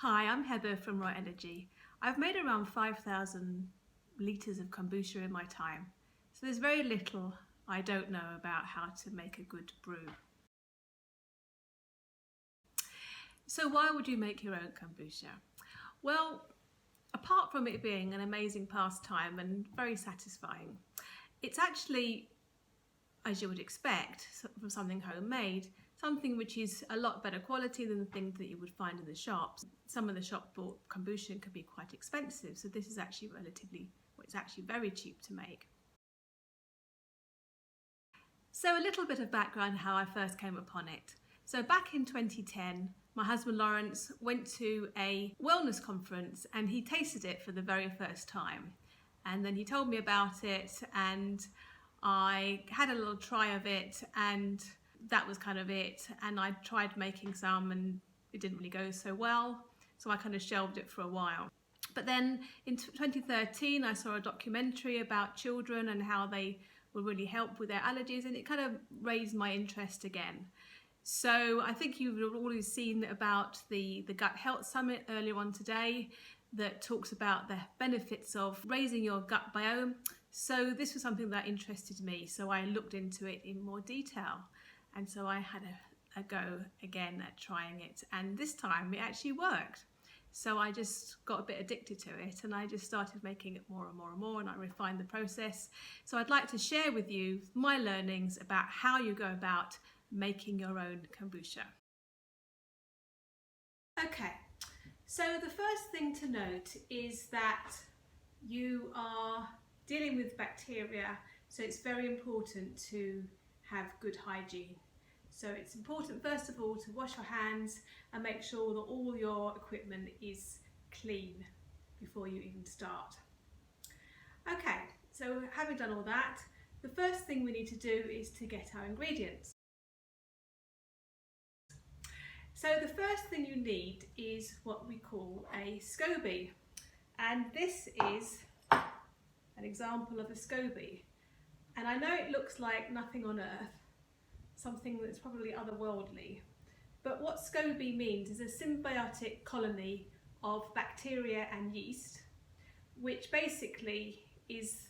Hi, I'm Heather from Raw Energy. I've made around 5,000 litres of kombucha in my time, so there's very little I don't know about how to make a good brew. So why would you make your own kombucha? Well, apart from it being an amazing pastime and very satisfying, it's actually, as you would expect, from something homemade, something which is a lot better quality than the things that you would find in the shops. Some of the shop bought kombucha can be quite expensive, so this is actually it's actually very cheap to make. So a little bit of background how I first came upon it. So back in 2010, my husband Lawrence went to a wellness conference and he tasted it for the very first time. And then he told me about it and I had a little try of it and that was kind of it. And I tried making some and it didn't really go so well. So I kind of shelved it for a while. But then in 2013, I saw a documentary about children and how they will really help with their allergies, and it kind of raised my interest again. So I think you've already seen about the Gut Health Summit earlier on today that talks about the benefits of raising your gut biome. So this was something that interested me, so I looked into it in more detail. And so I had a go again at trying it, and this time it actually worked. So I just got a bit addicted to it and I just started making it more and more and more, and I refined the process. So I'd like to share with you my learnings about how you go about making your own kombucha. Okay, so the first thing to note is that you are dealing with bacteria, so it's very important to have good hygiene. So it's important first of all to wash your hands and make sure that all your equipment is clean before you even start. Okay, so having done all that, the first thing we need to do is to get our ingredients. So the first thing you need is what we call a SCOBY, and this is an example of a SCOBY. And I know it looks like nothing on earth, something that's probably otherworldly, but what SCOBY means is a symbiotic colony of bacteria and yeast, which basically is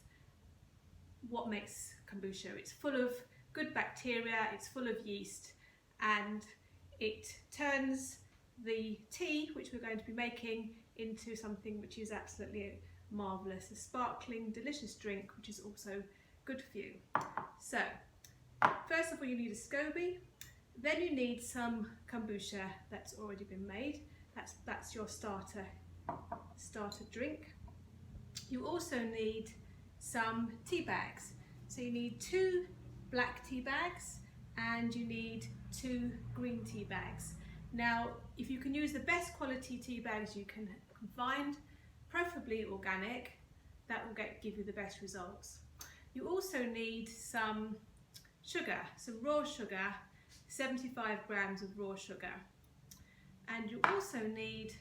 what makes kombucha. It's full of good bacteria, it's full of yeast, and it turns the tea, which we're going to be making, into something which is absolutely marvellous, a sparkling, delicious drink, which is also good for you. So, first of all, you need a SCOBY, then you need some kombucha that's already been made. That's your starter drink. You also need some tea bags. So you need 2 black tea bags and you need 2 green tea bags. Now, if you can use the best quality tea bags you can find, preferably organic, that will give you the best results. You also need some sugar, some raw sugar, 75 grams of raw sugar. And you also need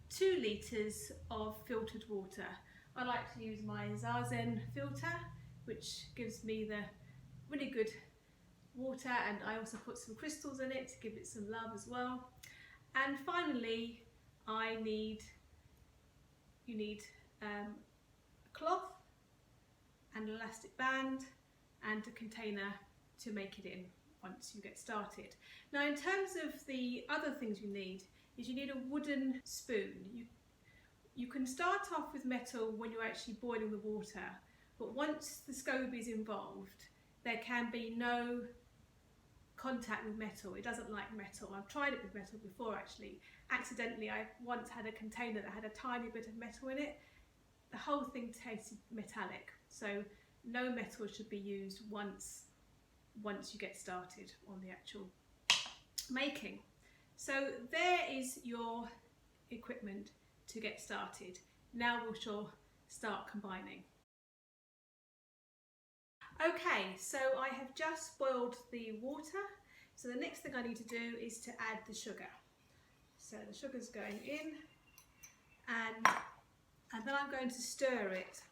2 litres of filtered water. I like to use my Zazen filter, which gives me the really good water, and I also put some crystals in it to give it some love as well. And finally, you need a cloth and an elastic band and a container to make it in once you get started. Now, in terms of the other things you need a wooden spoon. You can start off with metal when you're actually boiling the water, but once the SCOBY is involved, there can be no contact with metal. It doesn't like metal. I've tried it with metal before actually. Accidentally, I once had a container that had a tiny bit of metal in it. The whole thing tasted metallic, so no metal should be used once you get started on the actual making. So there is your equipment to get started. Now we shall start combining. Okay, so I have just boiled the water. So the next thing I need to do is to add the sugar. So the sugar's going in, and then I'm going to stir it.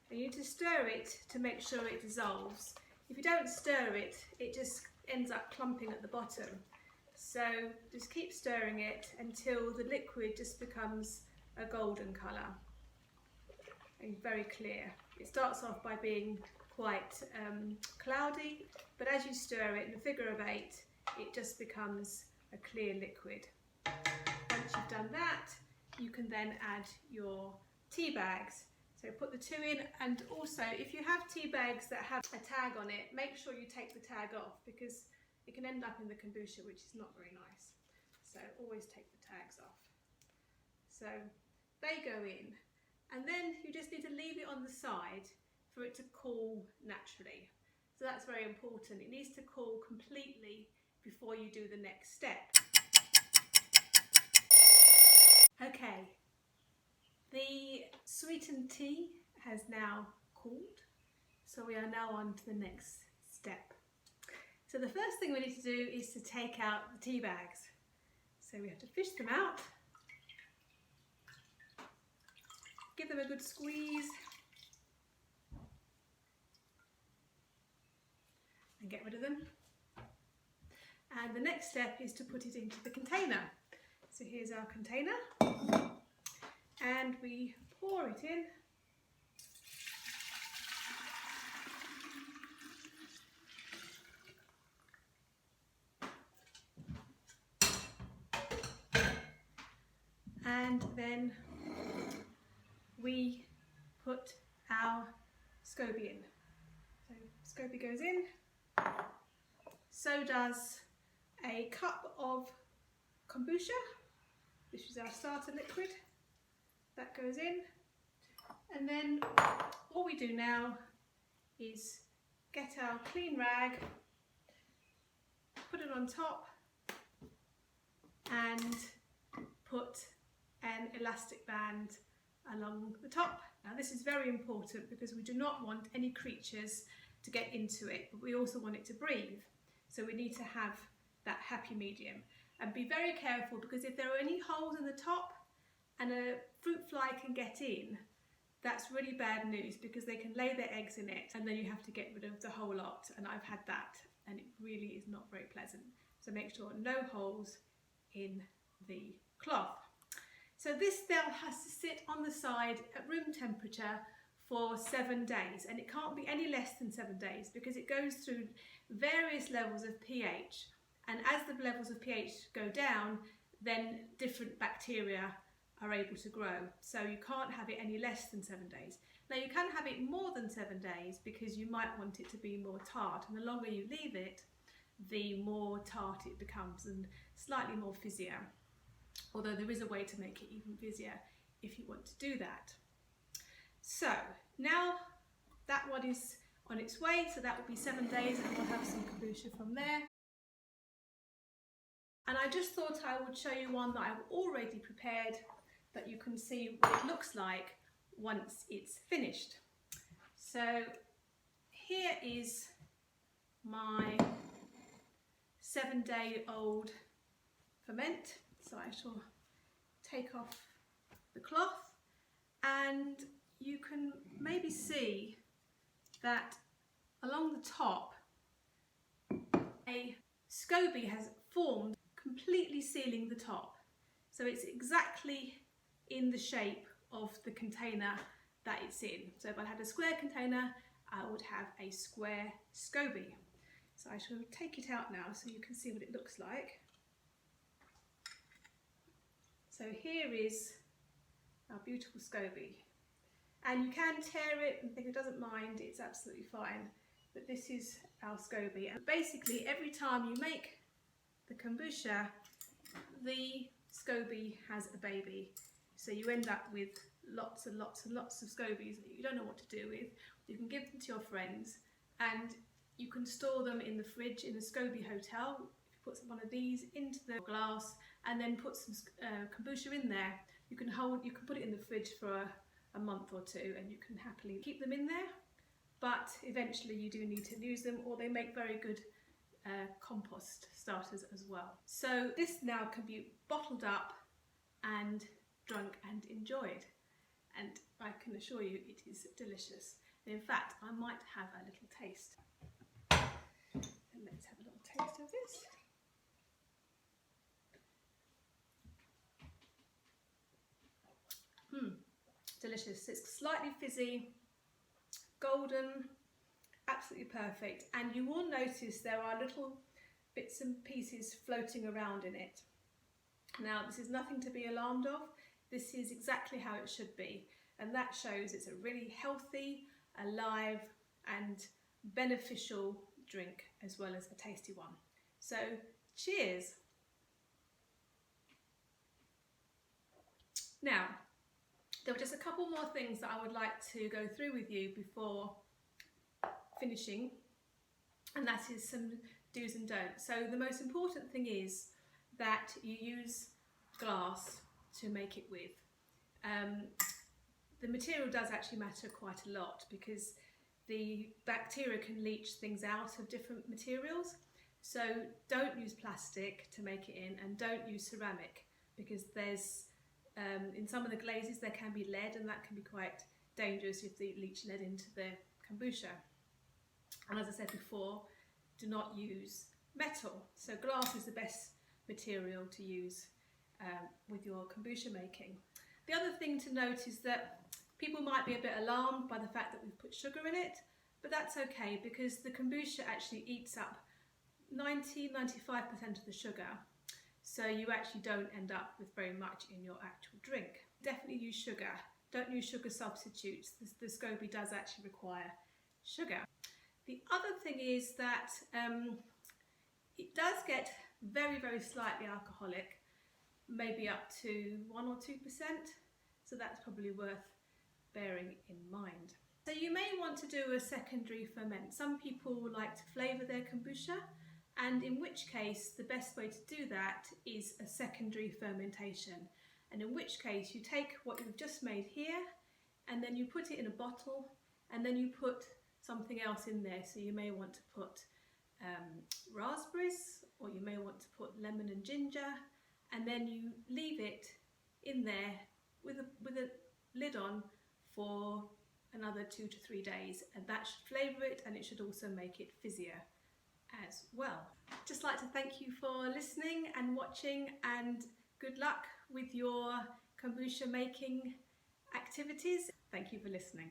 And you need to stir it to make sure it dissolves. If you don't stir it, it just ends up clumping at the bottom. So just keep stirring it until the liquid just becomes a golden colour and very clear. It starts off by being quite cloudy, but as you stir it in a figure of 8, it just becomes a clear liquid. Once you've done that, you can then add your tea bags. So put the 2 in, and also if you have tea bags that have a tag on it, make sure you take the tag off because it can end up in the kombucha, which is not very nice. So always take the tags off. So they go in, and then you just need to leave it on the side for it to cool naturally. So that's very important. It needs to cool completely before you do the next step. Okay, the sweetened tea has now cooled, so we are now on to the next step. So the first thing we need to do is to take out the tea bags. So we have to fish them out, give them a good squeeze, and get rid of them. And the next step is to put it into the container. So here's our container, and we pour it in. And then we put our SCOBY in. So SCOBY goes in, so does a cup of kombucha. This is our starter liquid. That goes in. And then all we do now is get our clean rag, put it on top, and put an elastic band along the top. Now this is very important because we do not want any creatures to get into it, but we also want it to breathe. So we need to have that happy medium. And be very careful, because if there are any holes in the top and a fruit fly can get in, that's really bad news, because they can lay their eggs in it and then you have to get rid of the whole lot. And I've had that, and it really is not very pleasant. So make sure no holes in the cloth. So this now has to sit on the side at room temperature for 7 days, and it can't be any less than 7 days because it goes through various levels of pH, and as the levels of pH go down, then different bacteria are able to grow. So you can't have it any less than 7 days. Now you can have it more than 7 days because you might want it to be more tart, and the longer you leave it, the more tart it becomes and slightly more fizzier. Although there is a way to make it even fizzier if you want to do that. So now that one is on its way, so that will be 7 days, and we'll have some kombucha from there. And I just thought I would show you one that I've already prepared, that you can see what it looks like once it's finished. So here is my 7-day-old ferment. So I shall take off the cloth, and you can maybe see that along the top a SCOBY has formed, completely sealing the top. So it's exactly in the shape of the container that it's in. So if I had a square container, I would have a square SCOBY. So I shall take it out now so you can see what it looks like. So here is our beautiful SCOBY. And you can tear it, and if it doesn't mind, it's absolutely fine. But this is our SCOBY. And basically every time you make the kombucha, the SCOBY has a baby. So you end up with lots and lots and lots of SCOBYs that you don't know what to do with. You can give them to your friends, and you can store them in the fridge in a SCOBY hotel. If you put one of these into the glass and then put some kombucha in there, you can put it in the fridge for a month or two, and you can happily keep them in there. But eventually you do need to use them, or they make very good compost starters as well. So this now can be bottled up and drunk and enjoyed, and I can assure you it is delicious. And in fact, I might have a little taste. And let's have a little taste of this. delicious. It's slightly fizzy, golden, absolutely perfect. And you will notice there are little bits and pieces floating around in it. Now, this is nothing to be alarmed of. This is exactly how it should be. And that shows it's a really healthy, alive and beneficial drink, as well as a tasty one. So, cheers! Now, there were just a couple more things that I would like to go through with you before finishing, and that is some do's and don'ts. So the most important thing is that you use glass to make it with. The material does actually matter quite a lot, because the bacteria can leach things out of different materials. So don't use plastic to make it in, and don't use ceramic, because there's in some of the glazes there can be lead, and that can be quite dangerous if they leach lead into the kombucha. And as I said before, do not use metal. So glass is the best material to use with your kombucha making. The other thing to note is that people might be a bit alarmed by the fact that we've put sugar in it, but that's okay, because the kombucha actually eats up 90–95% of the sugar. So you actually don't end up with very much in your actual drink. Definitely use sugar. Don't use sugar substitutes. The SCOBY does actually require sugar. The other thing is that it does get very, very slightly alcoholic, maybe up to 1 or 2%. So that's probably worth bearing in mind. So you may want to do a secondary ferment. Some people like to flavour their kombucha, and in which case the best way to do that is a secondary fermentation. And in which case you take what you've just made here, and then you put it in a bottle, and then you put something else in there. So you may want to put raspberries, or you may want to put lemon and ginger, and then you leave it in there with a lid on for another 2 to 3 days, and that should flavour it, and it should also make it fizzier as well. Just like to thank you for listening and watching, and good luck with your kombucha making activities. Thank you for listening.